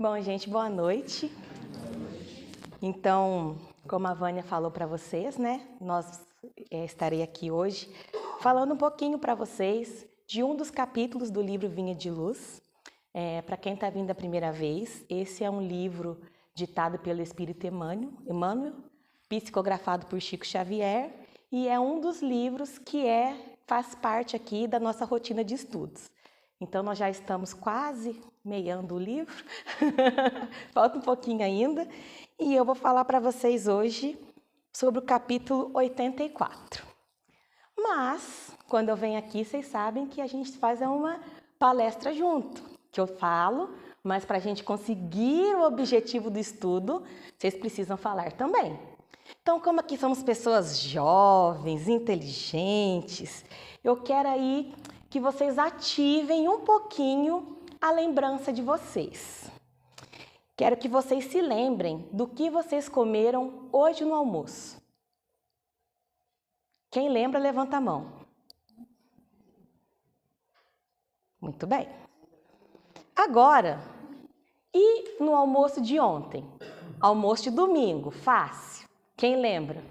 Bom, gente, boa noite. Então, como a Vânia falou para vocês, né? Estarei aqui hoje falando um pouquinho para vocês de um dos capítulos do livro Vinha de Luz. Para quem está vindo a primeira vez, esse é um livro ditado pelo Espírito Emmanuel, psicografado por Chico Xavier, e é um dos livros que faz parte aqui da nossa rotina de estudos. Então, nós já estamos quase meiando o livro, falta um pouquinho ainda, e eu vou falar para vocês hoje sobre o capítulo 84. Mas, quando eu venho aqui, vocês sabem que a gente faz uma palestra junto, que eu falo, mas para a gente conseguir o objetivo do estudo, vocês precisam falar também. Então, como aqui somos pessoas jovens, inteligentes, eu quero aí que vocês ativem um pouquinho a lembrança de vocês. Quero que vocês se lembrem do que vocês comeram hoje no almoço. Quem lembra, levanta a mão. Muito bem. Agora, e no almoço de ontem? Almoço de domingo, fácil. Quem lembra?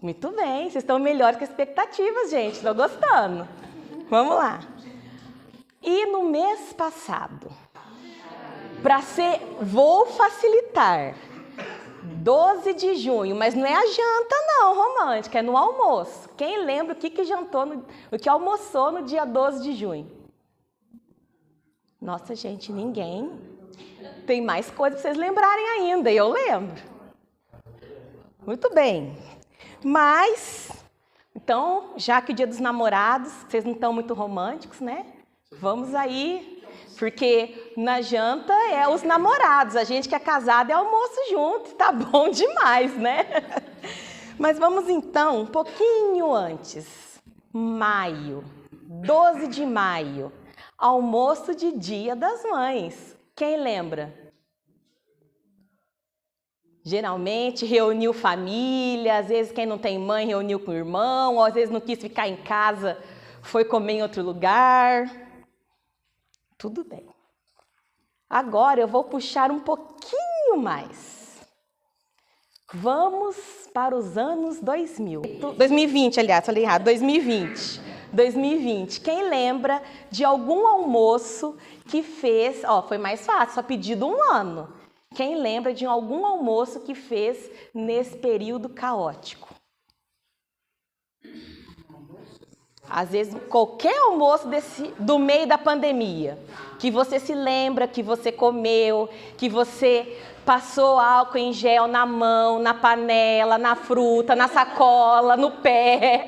Muito bem, vocês estão melhores que expectativas, gente. Estou gostando. Vamos lá. E no mês passado, vou facilitar, 12 de junho, mas não é a janta não, romântica, é no almoço. Quem lembra o que almoçou no dia 12 de junho? Nossa, gente, ninguém. Tem mais coisas para vocês lembrarem ainda, eu lembro. Muito bem. Mas, então, já que o dia dos namorados, vocês não estão muito românticos, né? Vamos aí, porque na janta é os namorados, a gente que é casado é almoço junto, tá bom demais, né? Mas vamos então um pouquinho antes, maio, 12 de maio, almoço de Dia das Mães. Quem lembra? Geralmente reuniu família, às vezes quem não tem mãe reuniu com o irmão, ou às vezes não quis ficar em casa, foi comer em outro lugar. Tudo bem. Agora eu vou puxar um pouquinho mais. Vamos para os anos 2000. 2020, aliás, falei errado, 2020. 2020. Quem lembra de algum almoço que fez, foi mais fácil, só pedido um ano. Quem lembra de algum almoço que fez nesse período caótico? Às vezes, qualquer almoço do meio da pandemia, que você se lembra, que você comeu, que você passou álcool em gel na mão, na panela, na fruta, na sacola, no pé,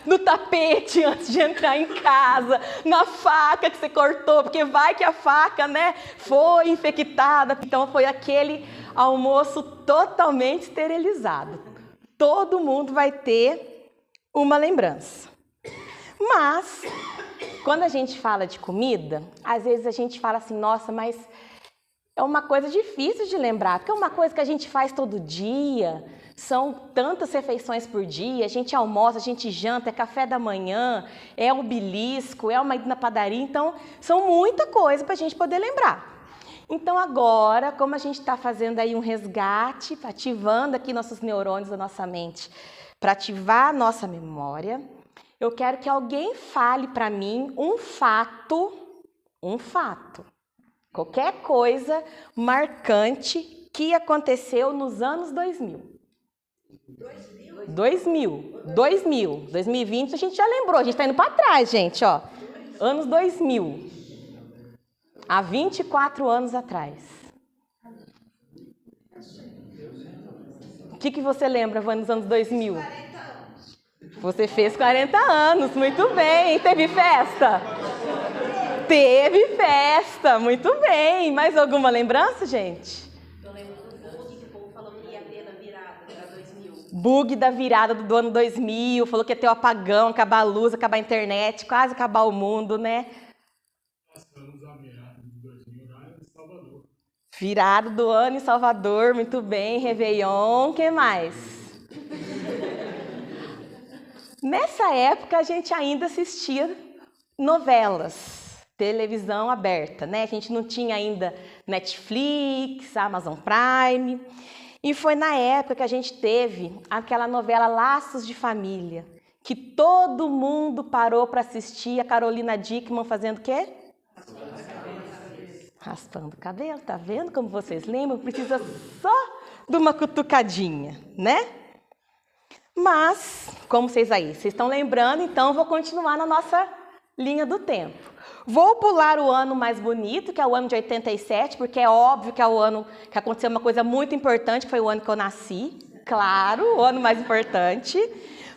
no tapete antes de entrar em casa, na faca que você cortou, porque vai que a faca, né, foi infectada. Então, foi aquele almoço totalmente esterilizado. Todo mundo vai ter uma lembrança. Mas, quando a gente fala de comida, às vezes a gente fala assim, nossa, mas é uma coisa difícil de lembrar, porque é uma coisa que a gente faz todo dia, são tantas refeições por dia, a gente almoça, a gente janta, é café da manhã, é um belisco, é uma ida na padaria, então são muita coisa para a gente poder lembrar. Então agora, como a gente está fazendo aí um resgate, ativando aqui nossos neurônios da nossa mente, para ativar a nossa memória, eu quero que alguém fale para mim um fato, qualquer coisa marcante que aconteceu nos anos 2000. 2020 a gente já lembrou, a gente está indo para trás, gente, ó. Anos 2000, há 24 anos atrás. O que você lembra, Vânia, nos anos 2000? Você fez 40 anos, muito bem. Teve festa? Teve festa, muito bem. Mais alguma lembrança, gente? Eu lembro do bug que o povo falou que ia ter na virada da 2000. Bug da virada do ano 2000, falou que ia ter o apagão, acabar a luz, acabar a internet, quase acabar o mundo, né? Passamos a virada de 2000 lá em Salvador. Virada do ano em Salvador, muito bem. Réveillon, o que mais? Nessa época, a gente ainda assistia novelas. televisão aberta, né? A gente não tinha ainda Netflix, Amazon Prime. E foi na época que a gente teve aquela novela Laços de Família, que todo mundo parou para assistir, a Carolina Dickmann fazendo o quê? Raspando o cabelo, tá vendo como vocês lembram? Precisa só de uma cutucadinha, né? Mas, como vocês estão lembrando, então eu vou continuar na nossa linha do tempo. Vou pular o ano mais bonito, que é o ano de 87, porque é óbvio que é o ano que aconteceu uma coisa muito importante, que foi o ano que eu nasci. Claro, o ano mais importante.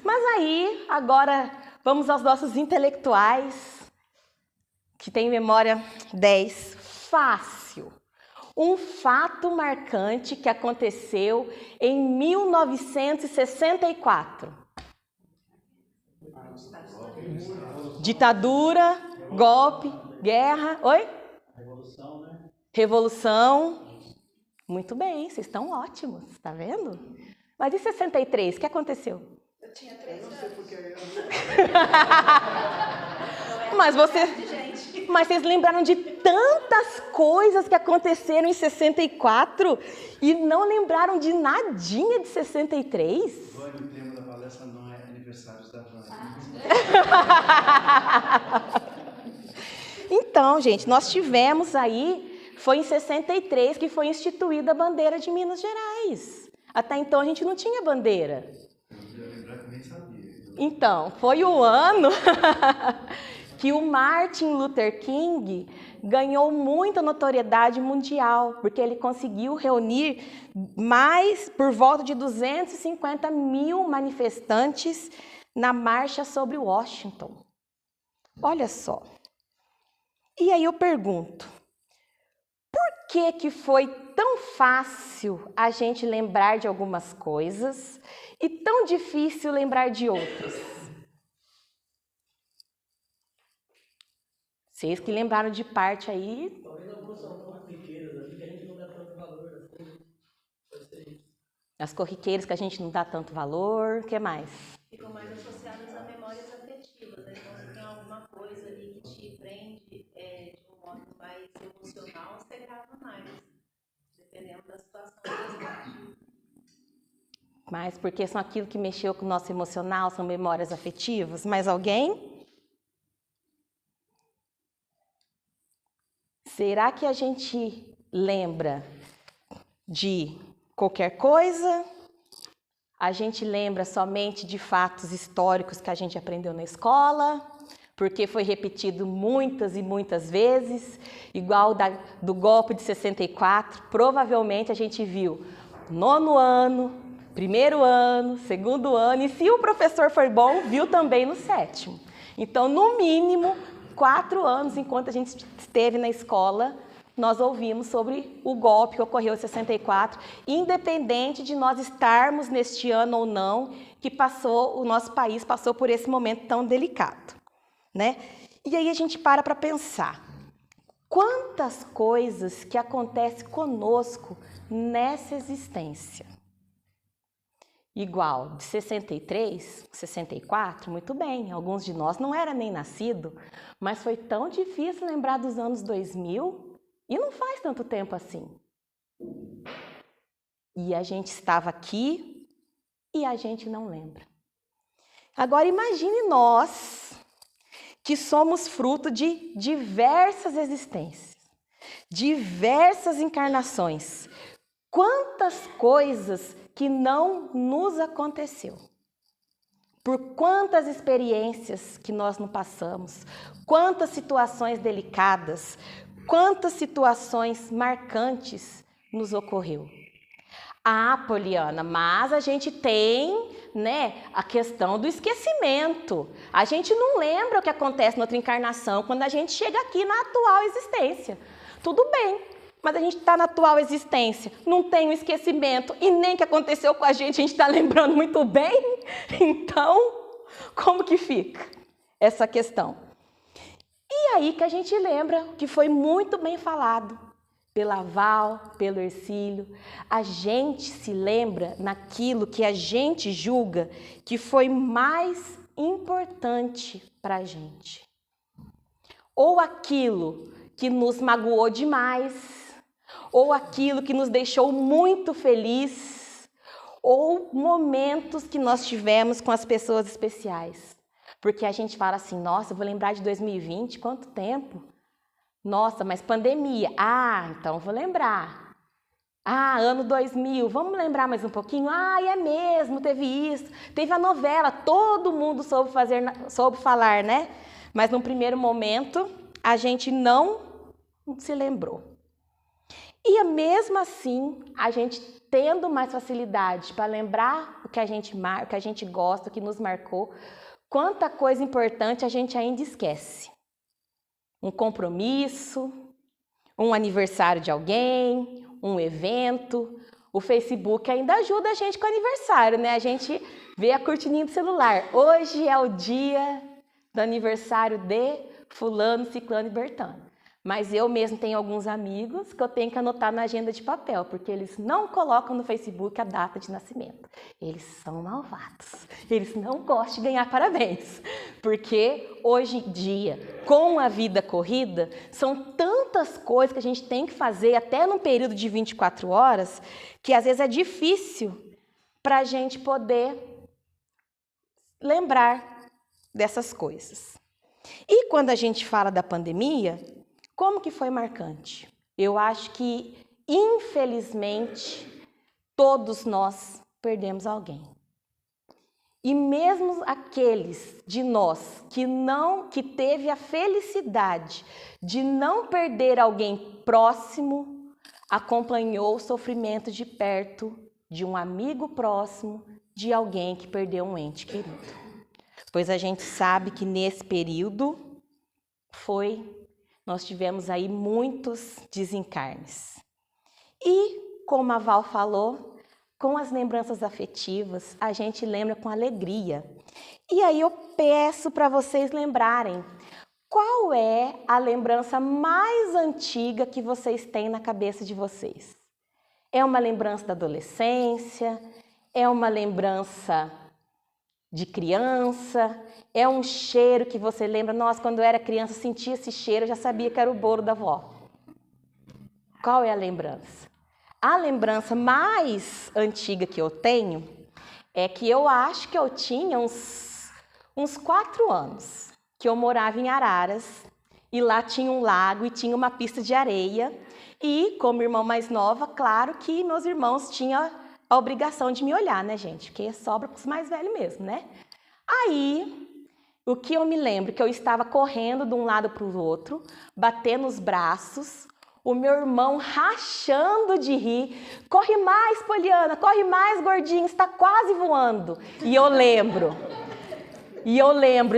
Mas aí, agora, vamos aos nossos intelectuais, que têm memória 10. Fácil. Um fato marcante que aconteceu em 1964. Ditadura, golpe, guerra. Oi? Revolução, né? Revolução. Muito bem, vocês estão ótimos, tá vendo? Mas em 63, o que aconteceu? Eu tinha 3 anos. Não sei porque Mas vocês lembraram de tantas coisas que aconteceram em 64 e não lembraram de nadinha de 63? Vânia, o tema da palestra não é aniversários da Vânia. Então, gente, nós tivemos aí, foi em 63 que foi instituída a bandeira de Minas Gerais. Até então a gente não tinha bandeira. Eu não queria lembrar que nem sabia. Então, foi o ano que o Martin Luther King ganhou muita notoriedade mundial, porque ele conseguiu reunir mais, por volta de 250 mil manifestantes na marcha sobre Washington. Olha só. E aí eu pergunto, por que foi tão fácil a gente lembrar de algumas coisas e tão difícil lembrar de outras? Vocês que lembraram de parte aí. Talvez algumas são tão corriqueiras assim que a gente não dá tanto valor assim. Pode ser isso. As corriqueiras que a gente não dá tanto valor, o que mais? Ficam mais associadas a memórias afetivas, né? Então, se tem alguma coisa ali que te prende de um modo mais emocional, você grava mais, dependendo da situação. Mas porque são aquilo que mexeu com o nosso emocional, são memórias afetivas. Mais alguém? Será que a gente lembra de qualquer coisa? A gente lembra somente de fatos históricos que a gente aprendeu na escola, porque foi repetido muitas e muitas vezes, igual do golpe de 64, provavelmente a gente viu 9º ano, 1º ano, 2º ano, e se o professor foi bom, viu também no 7º. Então, no mínimo, 4 anos, enquanto a gente esteve na escola, nós ouvimos sobre o golpe que ocorreu em 64, independente de nós estarmos neste ano ou não, que o nosso país passou por esse momento tão delicado, né? E aí a gente para pensar, quantas coisas que acontecem conosco nessa existência? Igual de 63, 64, muito bem, alguns de nós não era nem nascido, mas foi tão difícil lembrar dos anos 2000 e não faz tanto tempo assim. E a gente estava aqui e a gente não lembra. Agora imagine nós que somos fruto de diversas existências, diversas encarnações. Quantas coisas que não nos aconteceu. Por quantas experiências que nós não passamos, quantas situações delicadas, quantas situações marcantes nos ocorreu. Ah, Poliana, mas a gente tem, né, a questão do esquecimento. A gente não lembra o que acontece na outra encarnação quando a gente chega aqui na atual existência. Tudo bem. Mas a gente está na atual existência, não tem o esquecimento e nem o que aconteceu com a gente está lembrando muito bem. Então, como que fica essa questão? E aí que a gente lembra que foi muito bem falado pela Val, pelo Hercílio. A gente se lembra naquilo que a gente julga que foi mais importante para a gente. ou aquilo que nos magoou demais, ou aquilo que nos deixou muito feliz, ou momentos que nós tivemos com as pessoas especiais. Porque a gente fala assim, nossa, eu vou lembrar de 2020, quanto tempo? Nossa, mas pandemia. Ah, então vou lembrar. Ah, ano 2000, vamos lembrar mais um pouquinho? Ah, é mesmo, teve isso. Teve a novela, todo mundo soube falar, né? Mas no primeiro momento, a gente não se lembrou. E mesmo assim, a gente tendo mais facilidade para lembrar o que a gente gosta, o que nos marcou, quanta coisa importante a gente ainda esquece. Um compromisso, um aniversário de alguém, um evento. O Facebook ainda ajuda a gente com o aniversário, né? A gente vê a cortininha do celular. Hoje é o dia do aniversário de fulano, ciclano e bertano. Mas eu mesmo tenho alguns amigos que eu tenho que anotar na agenda de papel, porque eles não colocam no Facebook a data de nascimento. Eles são malvados. Eles não gostam de ganhar parabéns. Porque hoje em dia, com a vida corrida, são tantas coisas que a gente tem que fazer, até num período de 24 horas, que às vezes é difícil para a gente poder lembrar dessas coisas. E quando a gente fala da pandemia, como que foi marcante? Eu acho que, infelizmente, todos nós perdemos alguém. E mesmo aqueles de nós que teve a felicidade de não perder alguém próximo, acompanhou o sofrimento de perto de um amigo próximo, de alguém que perdeu um ente querido. Pois a gente sabe que nesse período nós tivemos aí muitos desencarnes. E, como a Val falou, com as lembranças afetivas, a gente lembra com alegria. E aí eu peço para vocês lembrarem, qual é a lembrança mais antiga que vocês têm na cabeça de vocês? É uma lembrança da adolescência? É uma lembrança de criança? É um cheiro que você lembra? Nossa, quando eu era criança, eu sentia esse cheiro, eu já sabia que era o bolo da avó. Qual é a lembrança? A lembrança mais antiga que eu tenho é que eu acho que eu tinha uns 4 anos, que eu morava em Araras, e lá tinha um lago e tinha uma pista de areia. E, como irmã mais nova, claro que meus irmãos tinham a obrigação de me olhar, né, gente? Porque sobra para os mais velhos mesmo, né? Aí, o que eu me lembro, que eu estava correndo de um lado para o outro, batendo os braços, o meu irmão rachando de rir. Corre mais, Poliana, corre mais, gordinho, está quase voando. E eu lembro,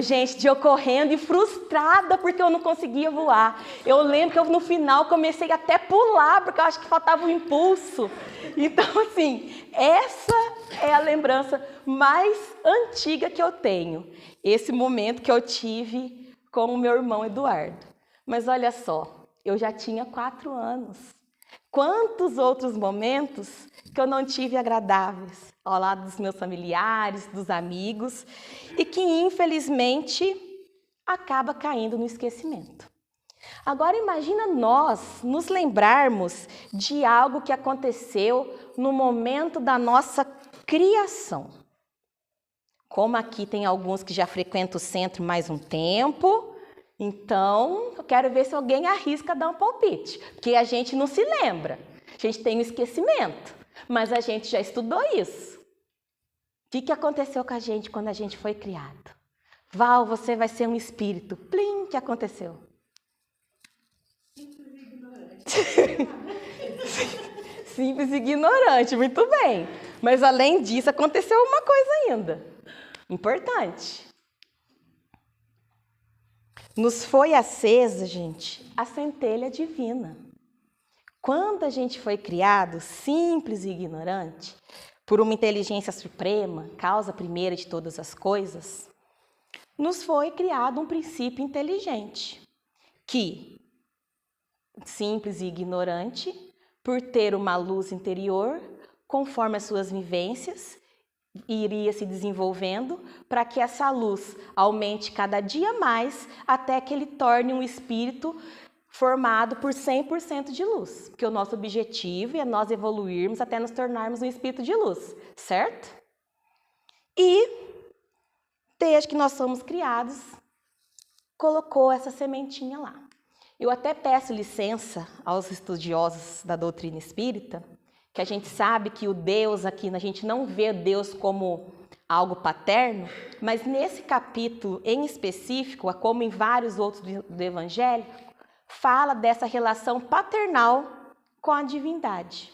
gente, de eu correndo e frustrada porque eu não conseguia voar. Eu lembro que eu, no final, comecei até a pular, porque eu acho que faltava um impulso. Então, assim, essa é a lembrança mais antiga que eu tenho. Esse momento que eu tive com o meu irmão Eduardo. Mas olha só, eu já tinha 4 anos. Quantos outros momentos que eu não tive agradáveis ao lado dos meus familiares, dos amigos, e que, infelizmente, acaba caindo no esquecimento. Agora, imagina nós nos lembrarmos de algo que aconteceu no momento da nossa criação. Como aqui tem alguns que já frequentam o centro mais um tempo, então eu quero ver se alguém arrisca dar um palpite, porque a gente não se lembra, a gente tem um esquecimento, mas a gente já estudou isso. O que aconteceu com a gente quando a gente foi criado? Val, você vai ser um espírito. Plim, o que aconteceu? Simples e ignorante, muito bem. Mas além disso, aconteceu uma coisa ainda importante. Nos foi acesa, gente, a centelha divina. Quando a gente foi criado, simples e ignorante, por uma inteligência suprema, causa primeira de todas as coisas, nos foi criado um princípio inteligente, que, simples e ignorante, por ter uma luz interior, conforme as suas vivências, iria se desenvolvendo para que essa luz aumente cada dia mais até que ele torne um espírito formado por 100% de luz. Porque o nosso objetivo é nós evoluirmos até nos tornarmos um espírito de luz, certo? E, desde que nós somos criados, colocou essa sementinha lá. Eu até peço licença aos estudiosos da doutrina espírita, que a gente sabe que o Deus aqui, a gente não vê Deus como algo paterno, mas nesse capítulo em específico, como em vários outros do Evangelho, fala dessa relação paternal com a divindade.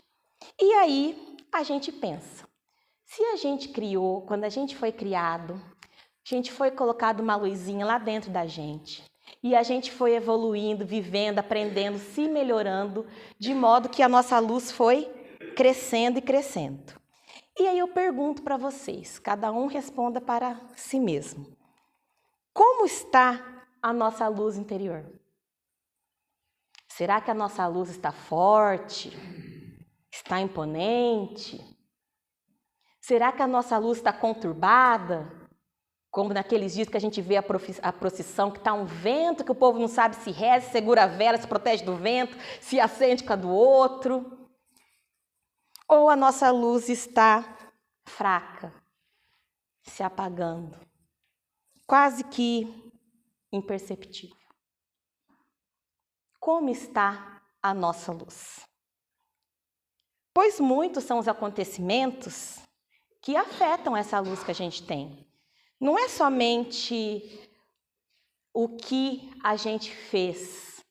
E aí a gente pensa, se a gente criou, quando a gente foi criado, a gente foi colocado uma luzinha lá dentro da gente, e a gente foi evoluindo, vivendo, aprendendo, se melhorando, de modo que a nossa luz foi crescendo e crescendo. E aí eu pergunto para vocês, cada um responda para si mesmo. Como está a nossa luz interior? Será que a nossa luz está forte? Está imponente? Será que a nossa luz está conturbada? Como naqueles dias que a gente vê a procissão, que está um vento, que o povo não sabe se reza, se segura a vela, se protege do vento, se acende com a do outro. Ou a nossa luz está fraca, se apagando, quase que imperceptível. Como está a nossa luz? Pois muitos são os acontecimentos que afetam essa luz que a gente tem. Não é somente o que a gente fez,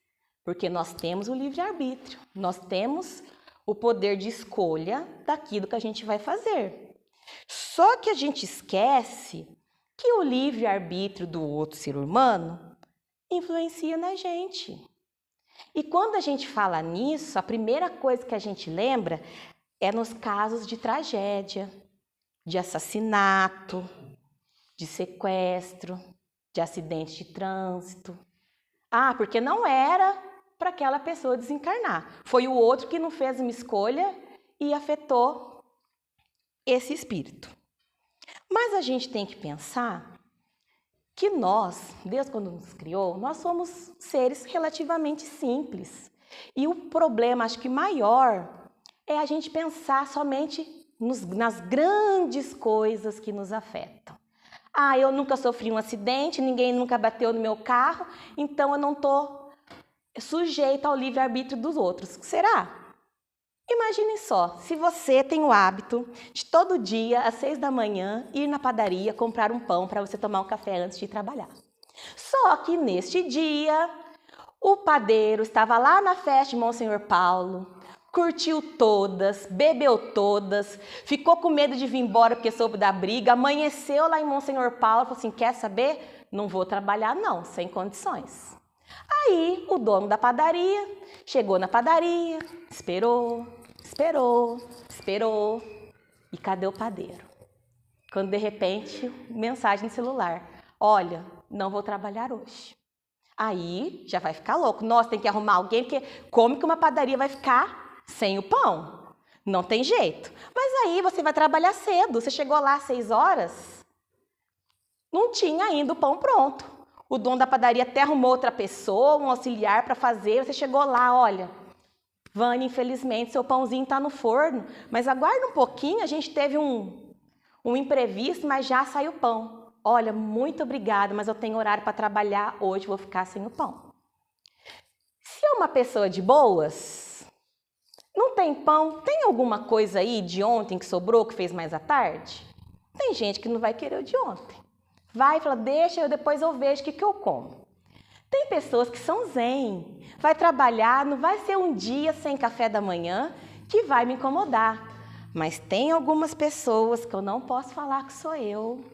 porque nós temos o livre-arbítrio, nós temos o poder de escolha daquilo que a gente vai fazer. Só que a gente esquece que o livre-arbítrio do outro ser humano influencia na gente. E quando a gente fala nisso, a primeira coisa que a gente lembra é nos casos de tragédia, de assassinato, de sequestro, de acidente de trânsito. Ah, porque não era para aquela pessoa desencarnar. Foi o outro que não fez uma escolha e afetou esse espírito. Mas a gente tem que pensar que nós, Deus quando nos criou, nós somos seres relativamente simples. E o problema, acho que maior, é a gente pensar somente nas grandes coisas que nos afetam. Ah, eu nunca sofri um acidente, ninguém nunca bateu no meu carro, então eu não estou sujeito ao livre-arbítrio dos outros. Será? Imagine só, se você tem o hábito de todo dia, às 6 da manhã, ir na padaria comprar um pão para você tomar um café antes de ir trabalhar. Só que neste dia, o padeiro estava lá na festa de Monsenhor Paulo, curtiu todas, bebeu todas, ficou com medo de vir embora porque soube da briga, amanheceu lá em Monsenhor Paulo, falou assim, quer saber? Não vou trabalhar não, sem condições. Aí o dono da padaria chegou na padaria, esperou, e cadê o padeiro? Quando de repente, mensagem no celular, olha, não vou trabalhar hoje. Aí já vai ficar louco, nossa, tem que arrumar alguém, porque como que uma padaria vai ficar sem o pão? Não tem jeito. Mas aí você vai trabalhar cedo, você chegou lá às 6 horas, não tinha ainda o pão pronto. O dono da padaria até arrumou outra pessoa, um auxiliar para fazer, você chegou lá, olha, Vânia, infelizmente, seu pãozinho está no forno, mas aguarda um pouquinho, a gente teve um imprevisto, mas já saiu o pão. Olha, muito obrigada, mas eu tenho horário para trabalhar, hoje vou ficar sem o pão. Se é uma pessoa de boas, não tem pão, tem alguma coisa aí de ontem que sobrou, que fez mais à tarde? Tem gente que não vai querer o de ontem. Vai e fala, deixa, depois eu vejo o que eu como. Tem pessoas que são zen, vai trabalhar, não vai ser um dia sem café da manhã que vai me incomodar. Mas tem algumas pessoas que eu não posso falar que sou eu,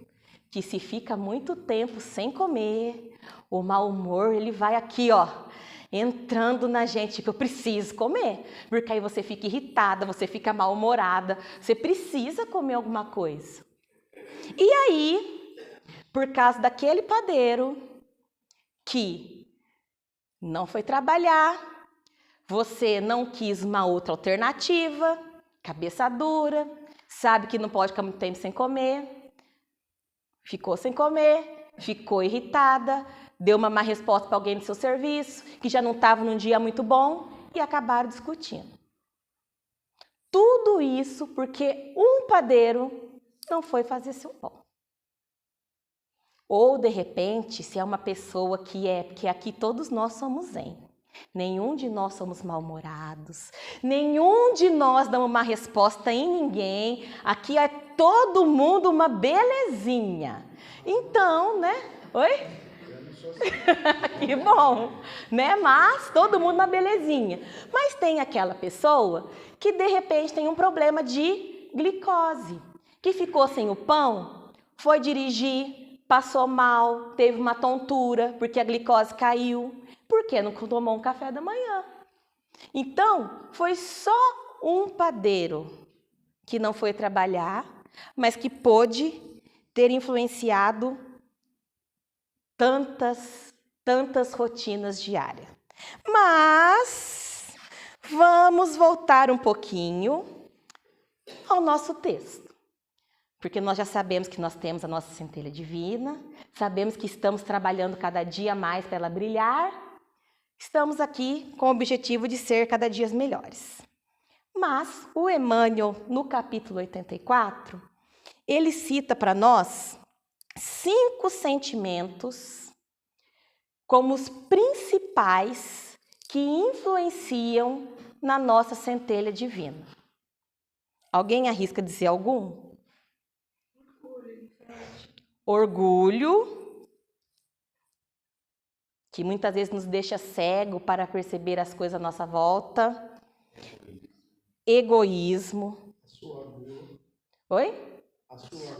que se fica muito tempo sem comer, o mau humor ele vai aqui, ó, entrando na gente, que eu preciso comer. Porque aí você fica irritada, você fica mal-humorada, você precisa comer alguma coisa. E aí, por causa daquele padeiro que não foi trabalhar, você não quis uma outra alternativa, cabeça dura, sabe que não pode ficar muito tempo sem comer, ficou sem comer, ficou irritada, deu uma má resposta para alguém do seu serviço, que já não estava num dia muito bom e acabaram discutindo. Tudo isso porque um padeiro não foi fazer seu pão. Ou, de repente, se é uma pessoa que aqui todos nós somos zen. Nenhum de nós somos mal-humorados, nenhum de nós dá uma resposta em ninguém. Aqui é todo mundo uma belezinha. Então, né? Oi? Que bom, né? Mas todo mundo uma belezinha. Mas tem aquela pessoa que de repente tem um problema de glicose, que ficou sem o pão, foi dirigir, passou mal, teve uma tontura porque a glicose caiu, porque não tomou um café da manhã. Então, foi só um padeiro que não foi trabalhar, mas que pôde ter influenciado tantas rotinas diárias. Mas vamos voltar um pouquinho ao nosso texto. Porque nós já sabemos que nós temos a nossa centelha divina, sabemos que estamos trabalhando cada dia mais para ela brilhar, estamos aqui com o objetivo de ser cada dia melhores. Mas o Emmanuel, no capítulo 84, ele cita para nós 5 sentimentos como os principais que influenciam na nossa centelha divina. Alguém arrisca dizer algum? Orgulho, que muitas vezes nos deixa cego para perceber as coisas à nossa volta. Egoísmo. Oi?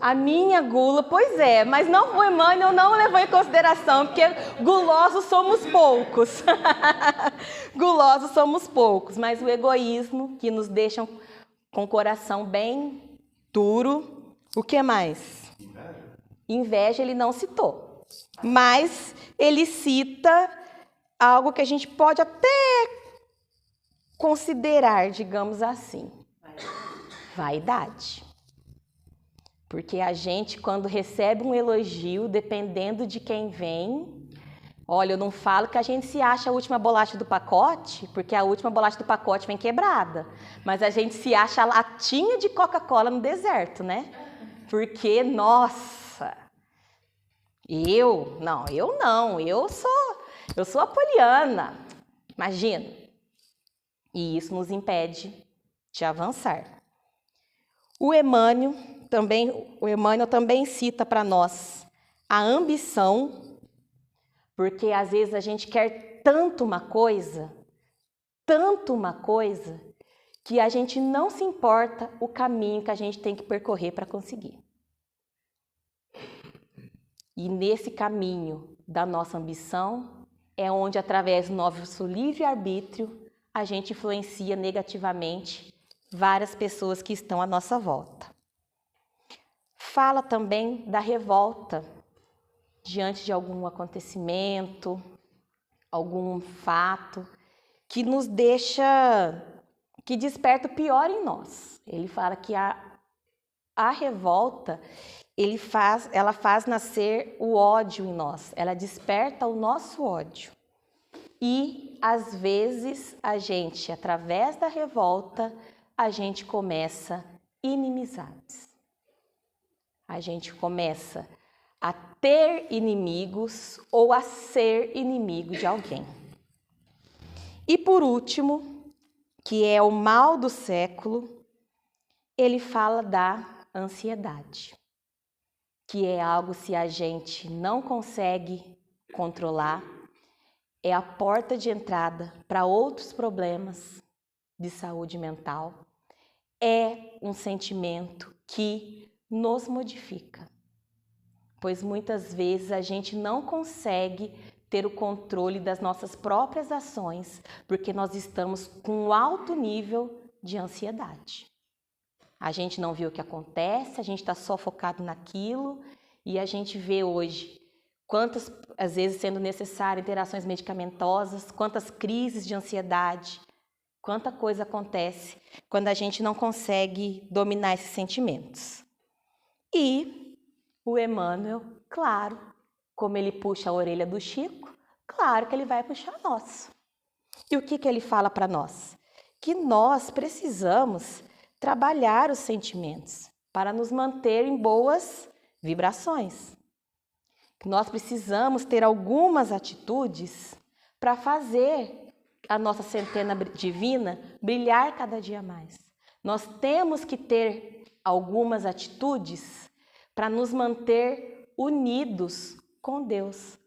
A minha gula, pois é, mas não, o Emmanuel não levou em consideração, porque gulosos somos poucos. Gulosos somos poucos, mas o egoísmo, que nos deixa com o coração bem duro. O que mais? Inveja ele não citou, mas ele cita algo que a gente pode até considerar, digamos assim, vaidade. Porque a gente, quando recebe um elogio, dependendo de quem vem, olha, eu não falo que a gente se acha a última bolacha do pacote, porque a última bolacha do pacote vem quebrada, mas a gente se acha a latinha de Coca-Cola no deserto, né? Porque, nossa, eu sou a Poliana, imagina. E isso nos impede de avançar. O Emmanuel também cita para nós a ambição, porque às vezes a gente quer tanto uma coisa, que a gente não se importa o caminho que a gente tem que percorrer para conseguir. E nesse caminho da nossa ambição é onde, através do nosso livre-arbítrio, a gente influencia negativamente várias pessoas que estão à nossa volta. Fala também da revolta diante de algum acontecimento, algum fato que nos deixa, que desperta o pior em nós. Ele fala que a revolta, ela faz nascer o ódio em nós, ela desperta o nosso ódio. E, às vezes, a gente, através da revolta, a gente começa inimizades. A gente começa a ter inimigos ou a ser inimigo de alguém. E, por último, que é o mal do século, ele fala da ansiedade, que é algo, se a gente não consegue controlar, é a porta de entrada para outros problemas de saúde mental. É um sentimento que nos modifica, pois muitas vezes a gente não consegue ter o controle das nossas próprias ações, porque nós estamos com um alto nível de ansiedade. A gente não vê o que acontece, a gente está só focado naquilo, e a gente vê hoje quantas, às vezes, sendo necessárias interações medicamentosas, quantas crises de ansiedade, Quanta coisa acontece quando a gente não consegue dominar esses sentimentos. E o Emmanuel, claro, como ele puxa a orelha do Chico, claro que ele vai puxar a nossa. E o que ele fala para nós? Que nós precisamos trabalhar os sentimentos para nos manter em boas vibrações. Nós precisamos ter algumas atitudes para fazer a nossa centena divina brilhar cada dia mais. Nós temos que ter algumas atitudes para nos manter unidos com Deus.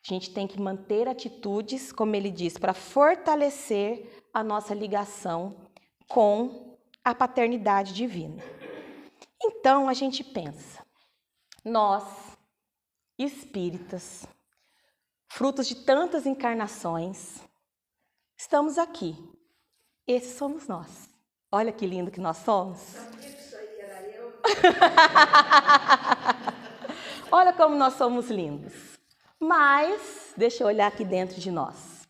A gente tem que manter atitudes, como ele diz, para fortalecer a nossa ligação com a paternidade divina. Então, a gente pensa, nós, espíritas, frutos de tantas encarnações, estamos aqui. Esses somos nós. Olha que lindo que nós somos. Olha como nós somos lindos. Mas, deixa eu olhar aqui dentro de nós.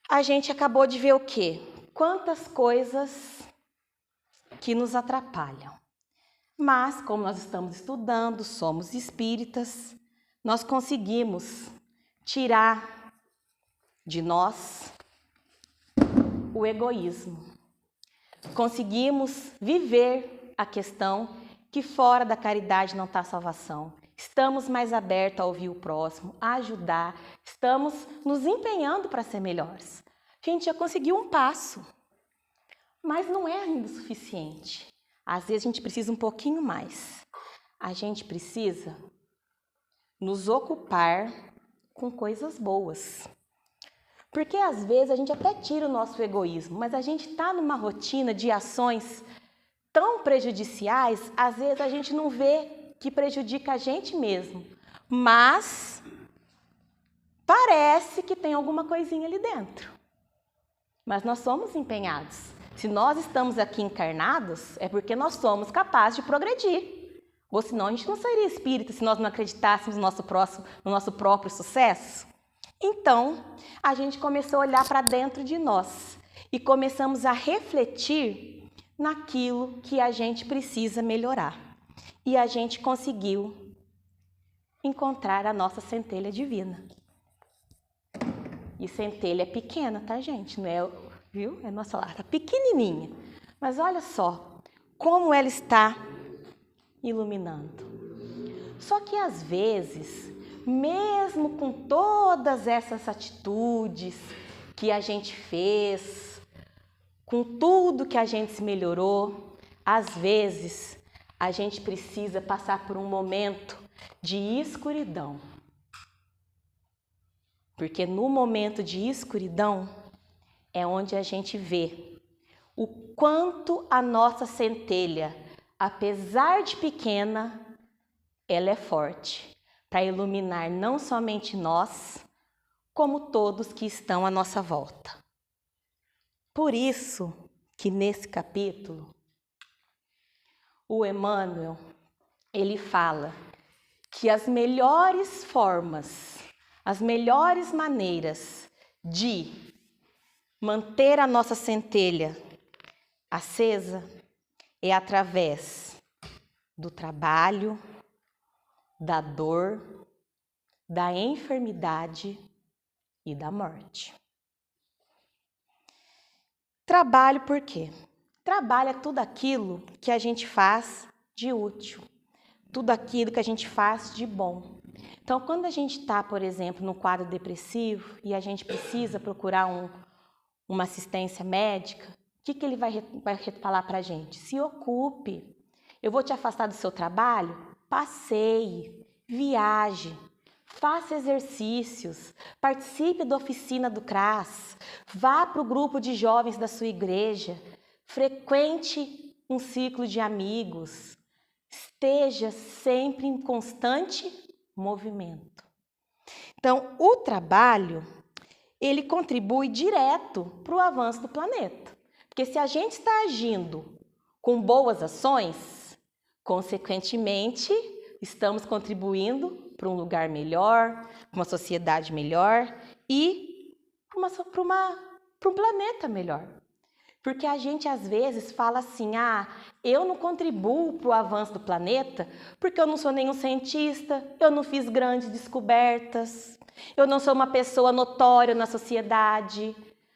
A gente acabou de ver o quê? Quantas coisas que nos atrapalham. Mas, como nós estamos estudando, somos espíritas, nós conseguimos tirar de nós o egoísmo. Conseguimos viver a questão que fora da caridade não está a salvação. Estamos mais abertos a ouvir o próximo, a ajudar, estamos nos empenhando para ser melhores. A gente já conseguiu um passo, mas não é ainda o suficiente. Às vezes a gente precisa um pouquinho mais. A gente precisa nos ocupar com coisas boas. Porque às vezes a gente até tira o nosso egoísmo, mas a gente está numa rotina de ações tão prejudiciais, às vezes a gente não vê que prejudica a gente mesmo, mas parece que tem alguma coisinha ali dentro. Mas nós somos empenhados. Se nós estamos aqui encarnados, é porque nós somos capazes de progredir. Ou senão a gente não seria espírita se nós não acreditássemos no nosso próprio sucesso. Então, a gente começou a olhar para dentro de nós e começamos a refletir naquilo que a gente precisa melhorar. E a gente conseguiu encontrar a nossa centelha divina. E centelha é pequena, tá, gente? Não é, viu? É nossa lá, tá pequenininha. Mas olha só como ela está iluminando. Só que às vezes, mesmo com todas essas atitudes que a gente fez, com tudo que a gente se melhorou, às vezes a gente precisa passar por um momento de escuridão. Porque no momento de escuridão é onde a gente vê o quanto a nossa centelha, apesar de pequena, ela é forte para iluminar não somente nós, como todos que estão à nossa volta. Por isso que nesse capítulo, o Emmanuel, ele fala que as melhores formas, as melhores maneiras de manter a nossa centelha acesa é através do trabalho, da dor, da enfermidade e da morte. Trabalho por quê? Trabalho é tudo aquilo que a gente faz de útil, tudo aquilo que a gente faz de bom. Então, quando a gente está, por exemplo, num quadro depressivo e a gente precisa procurar uma assistência médica, o que ele vai falar para a gente? Se ocupe. Eu vou te afastar do seu trabalho? Passeie, viaje, faça exercícios, participe da oficina do CRAS, vá para o grupo de jovens da sua igreja, frequente um ciclo de amigos, esteja sempre em constante movimento. Então, o trabalho, ele contribui direto para o avanço do planeta. Porque se a gente está agindo com boas ações, consequentemente, estamos contribuindo para um lugar melhor, para uma sociedade melhor e para uma para um planeta melhor. Porque a gente às vezes fala assim, eu não contribuo para o avanço do planeta porque eu não sou nenhum cientista, eu não fiz grandes descobertas, eu não sou uma pessoa notória na sociedade.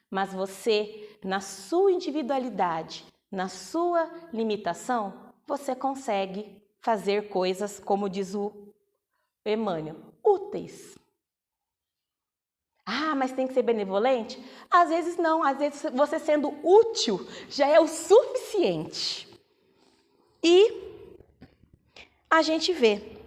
Mas você, na sua individualidade, na sua limitação, você consegue fazer coisas, como diz o Emmanuel, úteis. Mas tem que ser benevolente? Às vezes não, às vezes você sendo útil já é o suficiente. E a gente vê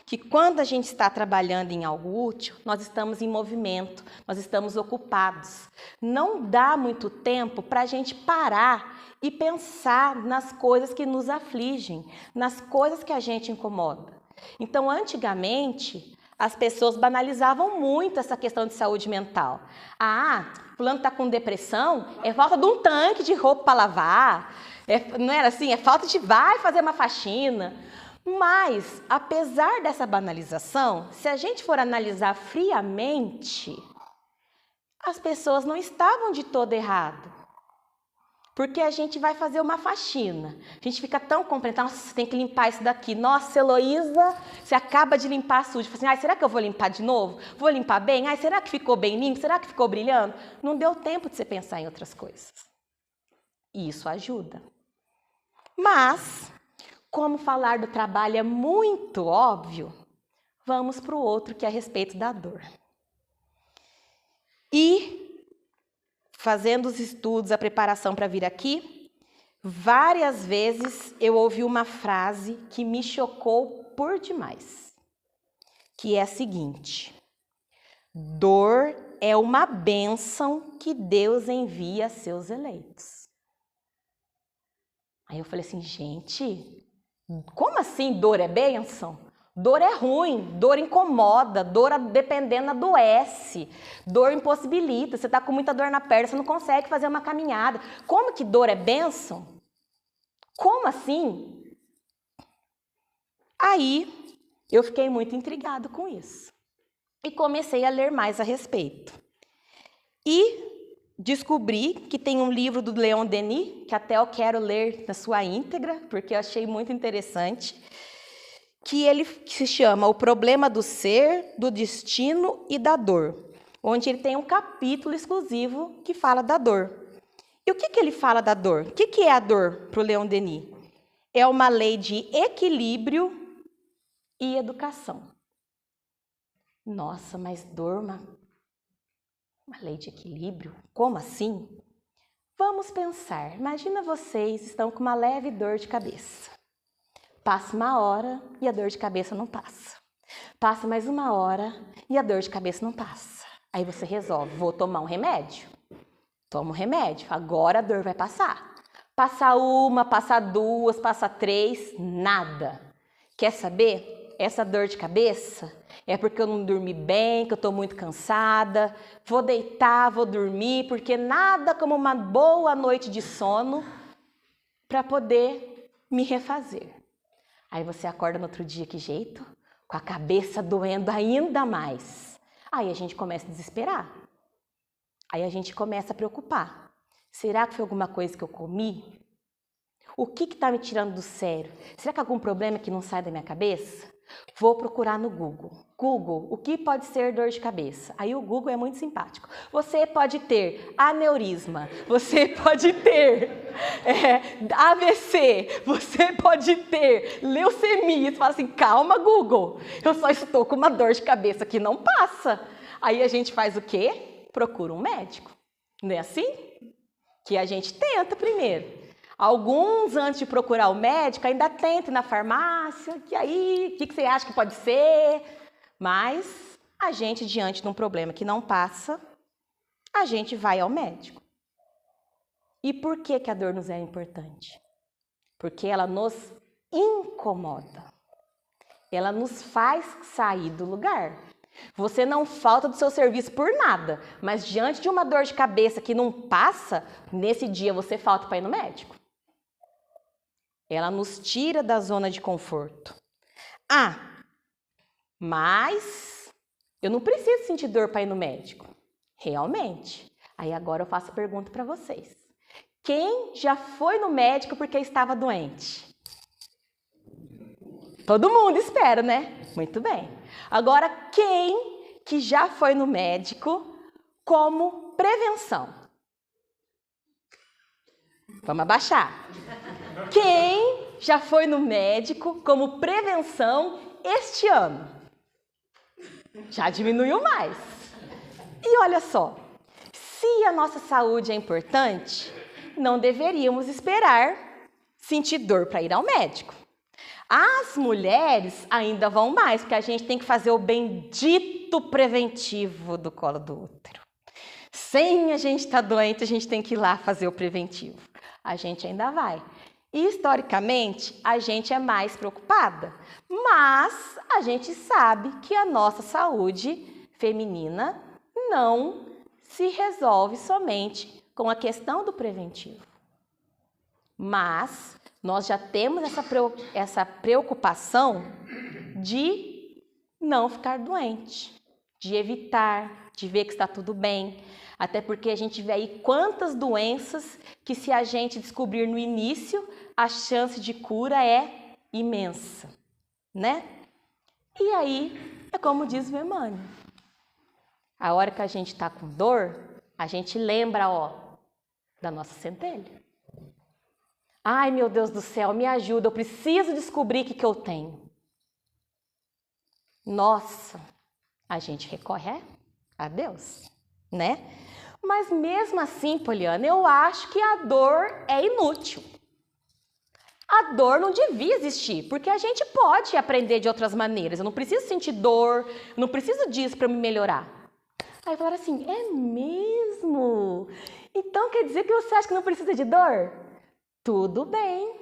que quando a gente está trabalhando em algo útil, nós estamos em movimento, nós estamos ocupados. Não dá muito tempo para a gente parar e pensar nas coisas que nos afligem, nas coisas que a gente incomoda. Então, antigamente, as pessoas banalizavam muito essa questão de saúde mental. Fulano está com depressão, é falta de um tanque de roupa para lavar, não era assim? É falta de vai fazer uma faxina. Mas, apesar dessa banalização, se a gente for analisar friamente, as pessoas não estavam de todo errado. Porque a gente vai fazer uma faxina. A gente fica tão compreendendo, nossa, você tem que limpar isso daqui. Nossa, Heloísa, você acaba de limpar sujo. Fala assim, será que eu vou limpar de novo? Vou limpar bem? Será que ficou bem limpo? Será que ficou brilhando? Não deu tempo de você pensar em outras coisas. E isso ajuda. Mas, como falar do trabalho é muito óbvio, vamos para o outro, que é a respeito da dor. E, fazendo os estudos, a preparação para vir aqui, várias vezes eu ouvi uma frase que me chocou por demais, que é a seguinte: dor é uma bênção que Deus envia a seus eleitos. Aí eu falei assim, gente, como assim dor é bênção? Dor é ruim, dor incomoda, dor dependendo adoece, dor impossibilita, você está com muita dor na perna, você não consegue fazer uma caminhada. Como que dor é bênção? Como assim? Aí eu fiquei muito intrigado com isso e comecei a ler mais a respeito. E descobri que tem um livro do Leon Denis, que até eu quero ler na sua íntegra, porque eu achei muito interessante, que ele se chama O Problema do Ser, do Destino e da Dor, onde ele tem um capítulo exclusivo que fala da dor. E o que ele fala da dor? O que é a dor para o Leon Denis? É uma lei de equilíbrio e educação. Nossa, mas dor, uma lei de equilíbrio? Como assim? Vamos pensar. Imagina vocês estão com uma leve dor de cabeça. Passa uma hora e a dor de cabeça não passa. Passa mais uma hora e a dor de cabeça não passa. Aí você resolve, vou tomar um remédio. Toma um remédio, agora a dor vai passar. Passa uma, passa duas, passa três, nada. Quer saber? Essa dor de cabeça é porque eu não dormi bem, que eu estou muito cansada. Vou deitar, vou dormir, porque nada como uma boa noite de sono para poder me refazer. Aí você acorda no outro dia, que jeito? Com a cabeça doendo ainda mais. Aí a gente começa a desesperar. Aí a gente começa a preocupar. Será que foi alguma coisa que eu comi? O que está me tirando do sério? Será que há algum problema que não sai da minha cabeça? Vou procurar no Google. Google, o que pode ser dor de cabeça? Aí o Google é muito simpático. Você pode ter aneurisma, você pode ter AVC, você pode ter leucemia. Você fala assim, calma Google, eu só estou com uma dor de cabeça que não passa. Aí a gente faz o quê? Procura um médico. Não é assim? Que a gente tenta primeiro. Alguns, antes de procurar o médico, ainda tentam na farmácia, que aí, o que você acha que pode ser? Mas a gente, diante de um problema que não passa, a gente vai ao médico. E por que a dor nos é importante? Porque ela nos incomoda. Ela nos faz sair do lugar. Você não falta do seu serviço por nada, mas diante de uma dor de cabeça que não passa, nesse dia você falta para ir no médico. Ela nos tira da zona de conforto. Mas eu não preciso sentir dor para ir no médico. Realmente. Aí agora eu faço a pergunta para vocês. Quem já foi no médico porque estava doente? Todo mundo, espero, né? Muito bem. Agora, quem que já foi no médico como prevenção? Vamos abaixar. Quem já foi no médico como prevenção este ano? Já diminuiu mais. E olha só, se a nossa saúde é importante, não deveríamos esperar sentir dor para ir ao médico. As mulheres ainda vão mais, porque a gente tem que fazer o bendito preventivo do colo do útero. Sem a gente estar doente, a gente tem que ir lá fazer o preventivo. A gente ainda vai. Historicamente, a gente é mais preocupada, mas a gente sabe que a nossa saúde feminina não se resolve somente com a questão do preventivo. Mas nós já temos essa preocupação de não ficar doente, de evitar, de ver que está tudo bem. Até porque a gente vê aí quantas doenças que, se a gente descobrir no início, a chance de cura é imensa, né? E aí, é como diz o Emmanuel. A hora que a gente está com dor, a gente lembra, da nossa centelha. Ai, meu Deus do céu, me ajuda, eu preciso descobrir o que eu tenho. Nossa, a gente recorre a Deus, né? Mas mesmo assim, Poliana, eu acho que a dor é inútil. A dor não devia existir, porque a gente pode aprender de outras maneiras. Eu não preciso sentir dor, eu não preciso disso para me melhorar. Aí falaram assim, é mesmo? Então quer dizer que você acha que não precisa de dor? Tudo bem.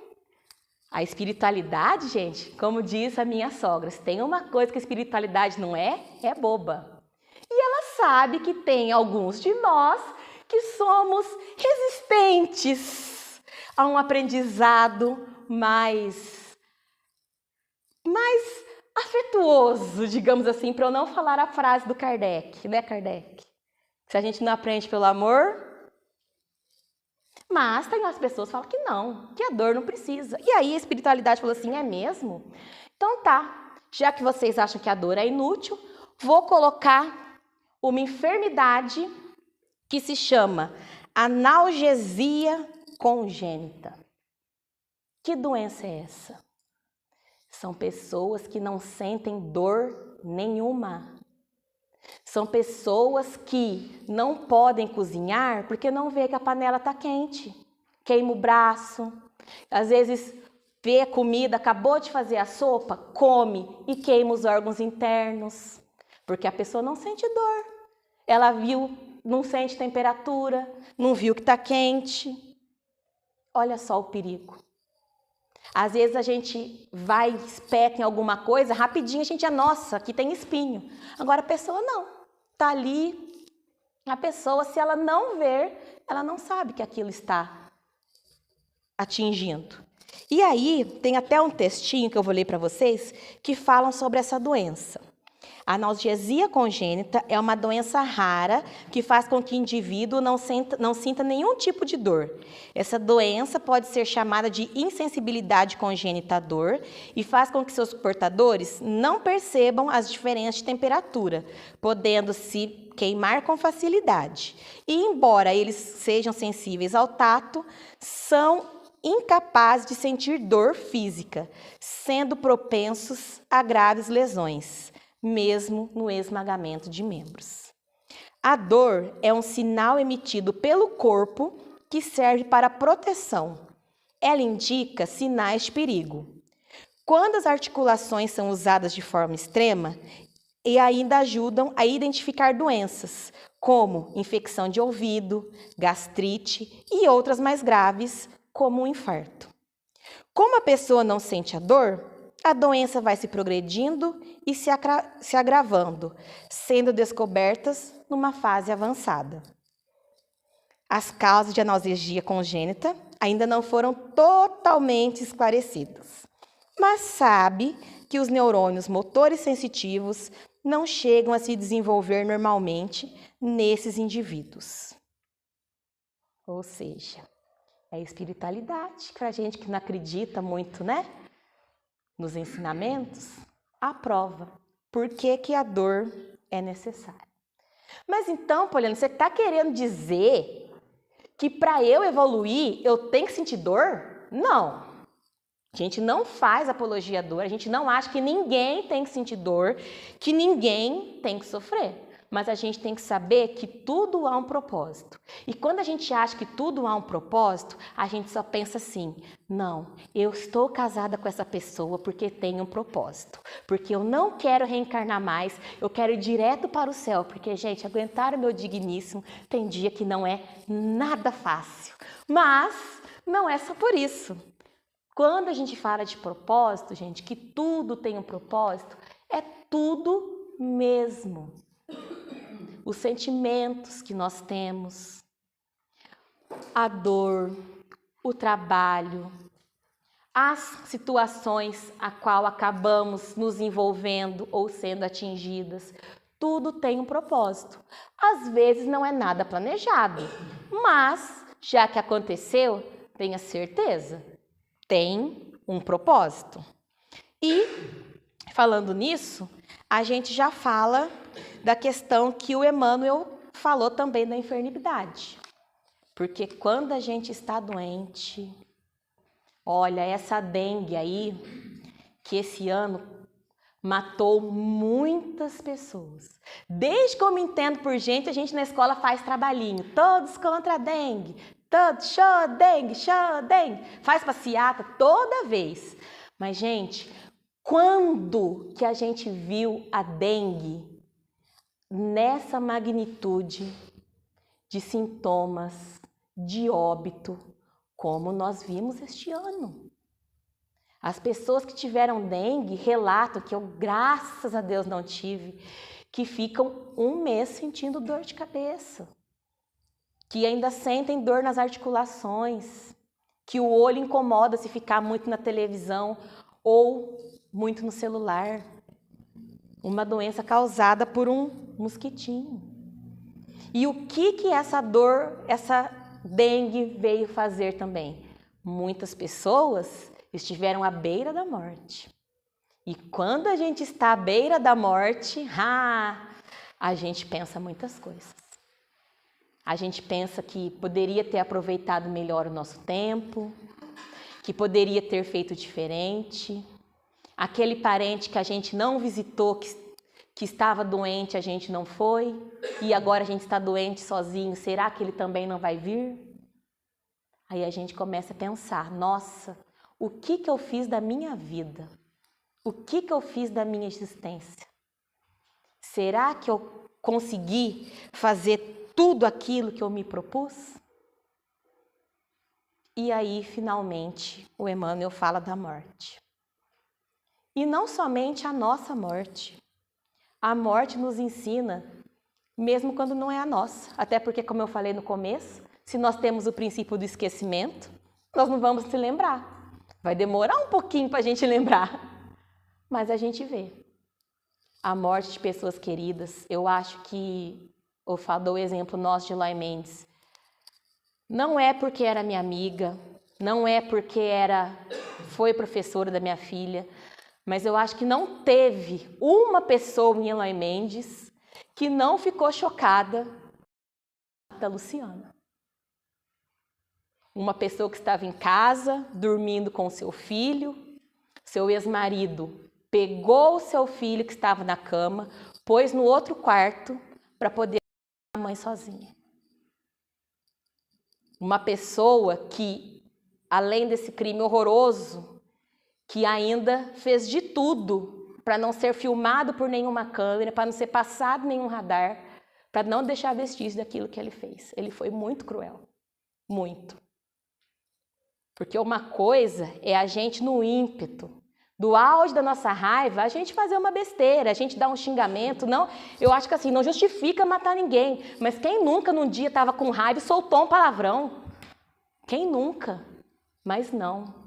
A espiritualidade, gente, como diz a minha sogra, se tem uma coisa que a espiritualidade não é boba. E ela sabe que tem alguns de nós que somos resistentes a um aprendizado mais afetuoso, digamos assim, para eu não falar a frase do Kardec, né, Kardec? Se a gente não aprende pelo amor... Mas tem as pessoas que falam que não, que a dor não precisa. E aí a espiritualidade falou assim, é mesmo? Então tá, já que vocês acham que a dor é inútil, vou colocar uma enfermidade que se chama analgesia congênita. Que doença é essa? São pessoas que não sentem dor nenhuma. São pessoas que não podem cozinhar porque não vê que a panela está quente. Queima o braço. Às vezes vê a comida, acabou de fazer a sopa, come e queima os órgãos internos. Porque a pessoa não sente dor. Ela viu, não sente temperatura, não viu que está quente. Olha só o perigo. Às vezes a gente vai, espeta em alguma coisa, rapidinho a gente nossa, aqui tem espinho. Agora a pessoa não, está ali. A pessoa, se ela não ver, ela não sabe que aquilo está atingindo. E aí, tem até um textinho que eu vou ler para vocês, que falam sobre essa doença. A analgesia congênita é uma doença rara que faz com que o indivíduo não sinta nenhum tipo de dor. Essa doença pode ser chamada de insensibilidade congênita à dor e faz com que seus portadores não percebam as diferenças de temperatura, podendo se queimar com facilidade. E, embora eles sejam sensíveis ao tato, são incapazes de sentir dor física, sendo propensos a graves lesões, mesmo no esmagamento de membros. A dor é um sinal emitido pelo corpo que serve para proteção. Ela indica sinais de perigo. Quando as articulações são usadas de forma extrema, e ainda ajudam a identificar doenças, como infecção de ouvido, gastrite e outras mais graves, como um infarto. Como a pessoa não sente a dor, a doença vai se progredindo e se agravando, sendo descobertas numa fase avançada. As causas de analgesia congênita ainda não foram totalmente esclarecidas, mas sabe que os neurônios motores sensitivos não chegam a se desenvolver normalmente nesses indivíduos. Ou seja, é espiritualidade. Para a gente que não acredita muito, né, nos ensinamentos, a prova. Por que que a dor é necessária? Mas então, Poliana, você está querendo dizer que para eu evoluir, eu tenho que sentir dor? Não. A gente não faz apologia à dor, a gente não acha que ninguém tem que sentir dor, que ninguém tem que sofrer. Mas a gente tem que saber que tudo há um propósito. E quando a gente acha que tudo há um propósito, a gente só pensa assim: não, eu estou casada com essa pessoa porque tem um propósito. Porque eu não quero reencarnar mais, eu quero ir direto para o céu. Porque, gente, aguentar o meu digníssimo tem dia que não é nada fácil. Mas não é só por isso. Quando a gente fala de propósito, gente, que tudo tem um propósito, é tudo mesmo. Os sentimentos que nós temos, a dor, o trabalho, as situações a qual acabamos nos envolvendo ou sendo atingidas, tudo tem um propósito. Às vezes não é nada planejado, mas já que aconteceu, tenha certeza, tem um propósito. E falando nisso, a gente já fala da questão que o Emmanuel falou também da enfermidade. Porque quando a gente está doente, olha, essa dengue aí, que esse ano matou muitas pessoas. Desde que eu me entendo por gente, a gente na escola faz trabalhinho. Todos contra a dengue, todos, show dengue, faz passeata toda vez. Mas, gente, quando que a gente viu a dengue nessa magnitude de sintomas, de óbito, como nós vimos este ano? As pessoas que tiveram dengue relatam, que eu, graças a Deus, não tive, que ficam um mês sentindo dor de cabeça, que ainda sentem dor nas articulações, que o olho incomoda se ficar muito na televisão ou muito no celular. Uma doença causada por um mosquitinho. E o que essa dor, essa dengue veio fazer também? Muitas pessoas estiveram à beira da morte. E quando a gente está à beira da morte, a gente pensa muitas coisas. A gente pensa que poderia ter aproveitado melhor o nosso tempo, que poderia ter feito diferente. Aquele parente que a gente não visitou, que estava doente, a gente não foi, e agora a gente está doente sozinho, será que ele também não vai vir? Aí a gente começa a pensar, nossa, o que eu fiz da minha vida? O que eu fiz da minha existência? Será que eu consegui fazer tudo aquilo que eu me propus? E aí, finalmente, o Emmanuel fala da morte. E não somente a nossa morte. A morte nos ensina, mesmo quando não é a nossa. Até porque, como eu falei no começo, se nós temos o princípio do esquecimento, nós não vamos se lembrar. Vai demorar um pouquinho para a gente lembrar. Mas a gente vê. A morte de pessoas queridas, eu acho que, eu dou o exemplo nosso de Eloy Mendes, não é porque era minha amiga, não é porque foi professora da minha filha, mas eu acho que não teve uma pessoa em Eloy Mendes que não ficou chocada da Luciana. Uma pessoa que estava em casa, dormindo com seu filho, seu ex-marido pegou o seu filho que estava na cama, pôs no outro quarto para poder deixar a mãe sozinha. Uma pessoa que, além desse crime horroroso, que ainda fez de tudo para não ser filmado por nenhuma câmera, para não ser passado nenhum radar, para não deixar vestígio daquilo que ele fez. Ele foi muito cruel, muito. Porque uma coisa é a gente no ímpeto, do auge da nossa raiva, a gente fazer uma besteira, a gente dar um xingamento, não, eu acho que assim, não justifica matar ninguém, mas quem nunca num dia estava com raiva e soltou um palavrão? Quem nunca? Mas não,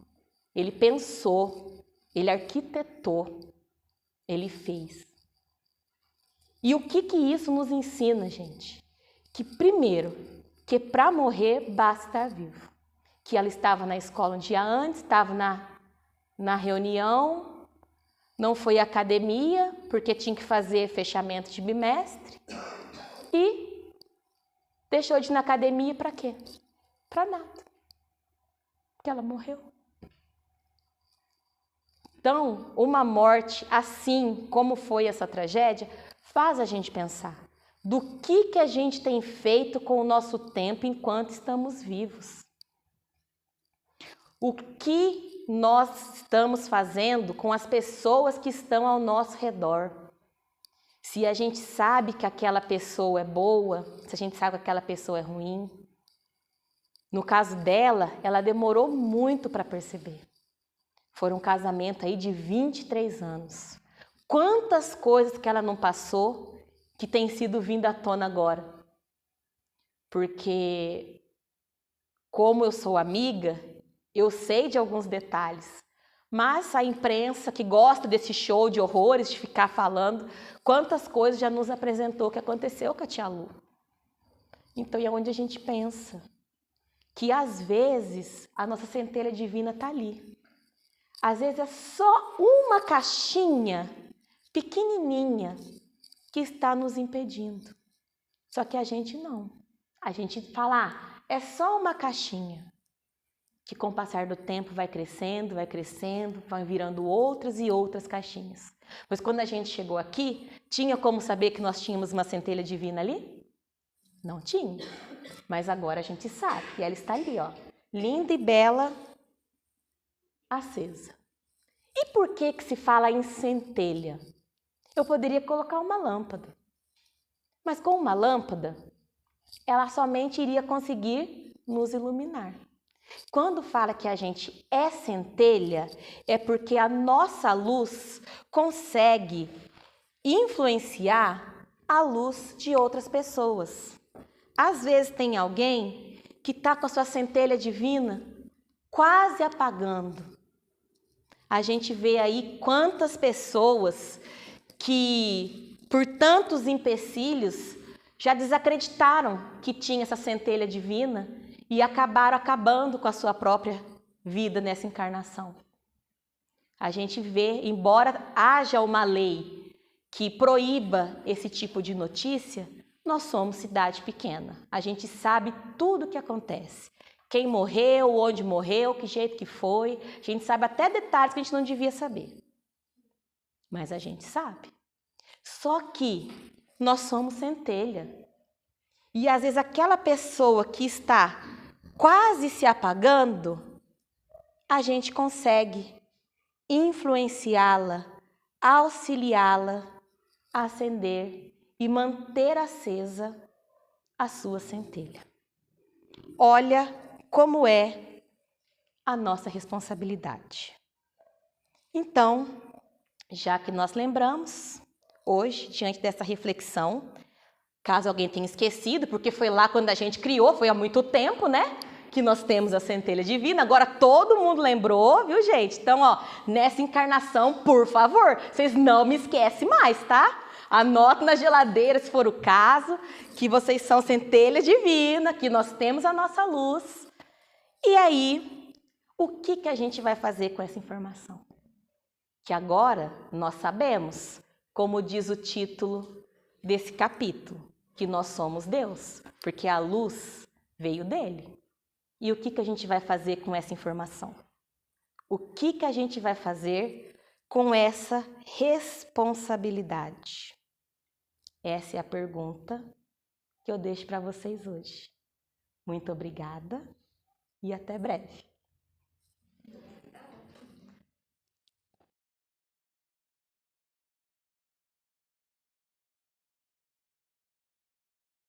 ele pensou, ele arquitetou, ele fez. E o que isso nos ensina, gente? Que primeiro, que para morrer basta estar vivo. Que ela estava na escola um dia antes, estava na reunião, não foi à academia, porque tinha que fazer fechamento de bimestre, e deixou de ir na academia para quê? Para nada. Porque ela morreu. Então, uma morte assim como foi essa tragédia, faz a gente pensar do que a gente tem feito com o nosso tempo enquanto estamos vivos. O que nós estamos fazendo com as pessoas que estão ao nosso redor. Se a gente sabe que aquela pessoa é boa, se a gente sabe que aquela pessoa é ruim. No caso dela, ela demorou muito para perceber. Foi um casamento aí de 23 anos. Quantas coisas que ela não passou que tem sido vindo à tona agora. Porque, como eu sou amiga, eu sei de alguns detalhes. Mas a imprensa que gosta desse show de horrores, de ficar falando, quantas coisas já nos apresentou que aconteceu com a tia Lu. Então é onde a gente pensa que às vezes a nossa centelha divina está ali. Às vezes é só uma caixinha pequenininha que está nos impedindo. Só que a gente não. A gente fala, é só uma caixinha. Que com o passar do tempo vai crescendo, vai virando outras e outras caixinhas. Mas quando a gente chegou aqui, tinha como saber que nós tínhamos uma centelha divina ali? Não tinha. Mas agora a gente sabe. E ela está ali, ó, linda e bela, acesa. E por que se fala em centelha? Eu poderia colocar uma lâmpada. Mas com uma lâmpada, ela somente iria conseguir nos iluminar. Quando fala que a gente é centelha, é porque a nossa luz consegue influenciar a luz de outras pessoas. Às vezes tem alguém que está com a sua centelha divina quase apagando. A gente vê aí quantas pessoas que, por tantos empecilhos, já desacreditaram que tinha essa centelha divina e acabaram acabando com a sua própria vida nessa encarnação. A gente vê, embora haja uma lei que proíba esse tipo de notícia, nós somos cidade pequena. A gente sabe tudo o que acontece. Quem morreu, onde morreu, que jeito que foi. A gente sabe até detalhes que a gente não devia saber. Mas a gente sabe. Só que nós somos centelha. E às vezes aquela pessoa que está quase se apagando, a gente consegue influenciá-la, auxiliá-la a acender e manter acesa a sua centelha. Olha como é a nossa responsabilidade. Então, já que nós lembramos, hoje, diante dessa reflexão, caso alguém tenha esquecido, porque foi lá quando a gente criou, foi há muito tempo, né? Que nós temos a centelha divina, agora todo mundo lembrou, viu, gente? Então, ó, nessa encarnação, por favor, vocês não me esquecem mais, tá? Anotem na geladeira, se for o caso, que vocês são centelha divina, que nós temos a nossa luz. E aí, o que a gente vai fazer com essa informação? Que agora nós sabemos, como diz o título desse capítulo, que nós somos Deus, porque a luz veio dele. E o que a gente vai fazer com essa informação? O que a gente vai fazer com essa responsabilidade? Essa é a pergunta que eu deixo para vocês hoje. Muito obrigada e até breve.